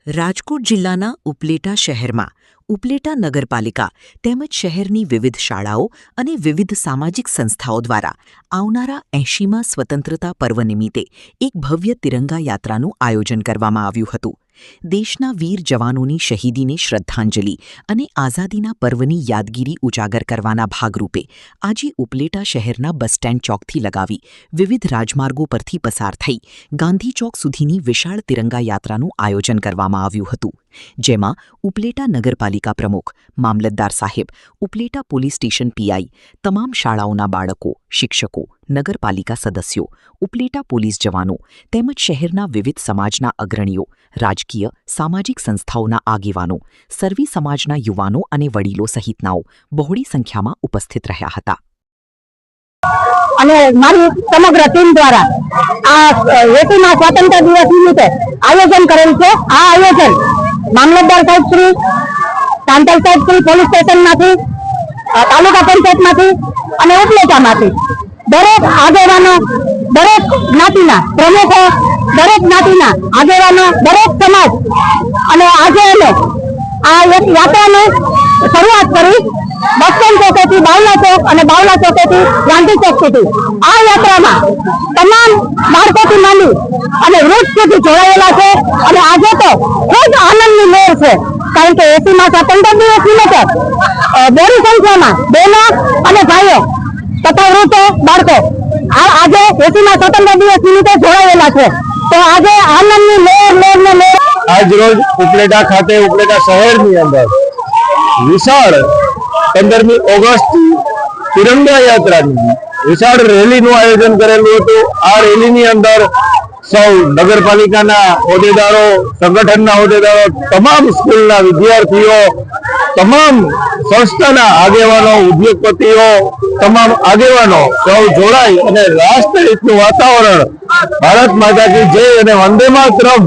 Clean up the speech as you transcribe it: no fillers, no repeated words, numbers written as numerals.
રાજકોટ જિલ્લાના ઉપલેટા શહેરમાં ઉપલેટા નગરપાલિકા તેમજ શહેરની વિવિધ શાળાઓ અને વિવિધ સામાજિક સંસ્થાઓ દ્વારા આવનારા 80મા સ્વતંત્રતા પર્વ નિમિત્તે એક ભવ્ય તિરંગા યાત્રાનું આયોજન કરવામાં આવ્યું હતું। દેશના વીર જવાનોની શહીદીને શ્રદ્ધાંજલિ અને આઝાદીના પર્વની યાદગીરી ઉજાગર કરવાના ભાગરૂપે આજે ઉપલેટા શહેરના બસ સ્ટેન્ડ ચોકથી લગાવી વિવિધ રાજમાર્ગો પરથી પસાર થઈ ગાંધી ચોક સુધીની વિશાળ તિરંગા યાત્રાનું આયોજન કરવામાં આવ્યું હતું, જેમાં ઉપલેટા નગરપાલિકા પ્રમુખ, મામલતદાર સાહેબ, ઉપલેટા પોલીસ સ્ટેશન પીઆઈ, તમામ શાળાઓના બાળકો, શિક્ષકો, નગરપાલિકા સદસ્યો, ઉપલેટા પોલીસ જવાનો તેમજ શહેરના વિવિધ સમાજના અગ્રણીઓ, રાજકીય સામાજિક સંસ્થાઓના આગેવાનો, સર્વે સમાજના યુવાનો અને વડીલો સહિતનાઓ બહોળી સંખ્યામાં ઉપસ્થિત રહ્યા હતા। અને મારી સમગ્ર ટીમ દ્વારા આ 80મા સ્વાતંત્ર્ય દિવસ નિમિત્તે આયોજન કરેલ છે। આ આયોજન મામલતદાર સાહેબ શ્રી, કાંતલ સાહેબ શ્રી પોલીસ સ્ટેશનમાંથી, તાલુકા પંચાયતમાંથી અને ઉપલેટામાંથી દરેક આગેવાનો, દરેક જ્ઞાતિના પ્રમુખો, દરેક જ્ઞાતિના આગેવાનો, દરેક સમાજ અને આજે અમે આ એક યાત્રાની શરૂઆત કરી બસ સ્ટેન્ડ ચોકેથી બાવલા ચોક અને બાવલા ચોકેથી ગાંધી ચોક સુધી। આ યાત્રામાં તમામ બાળકોથી માંડી અને વૃદ્ધ સુધી જોડાયેલા છે અને આજે તો ખૂબ આનંદની લહેર છે, કારણ કે 80મા સ્વાતંત્ર્ય દિવસ નિમિત્તે મોટી સંખ્યામાં બહેનો અને ભાઈઓ તથા વૃદ્ધો, બાળકો આજે 80મા સ્વાતંત્ર્ય દિવસ નિમિત્તે જોડાયેલા છે। તો આજે આનંદની લહેર આજ રોજ ઉપલેટા ખાતે ઉપલેટા શહેરની અંદર વિશાળ 15મી ઓગસ્ટ તિરંગા યાત્રાની વિશાળ રેલીનું આયોજન કરેલું હતું। આ રેલીની અંદર સૌ નગરપાલિકાના હોદ્દેદારો, સંગઠનના હોદ્દેદારો, તમામ સ્કૂલના વિદ્યાર્થીઓ, તમામ સંસ્થાના આગેવાનો, ઉદ્યોગપતિઓ, તમામ આગેવાનો સૌ જોડાઈ અને રાષ્ટ્રહિતનું વાતાવરણ, ભારત માતા કી જય અને વંદે માતરમ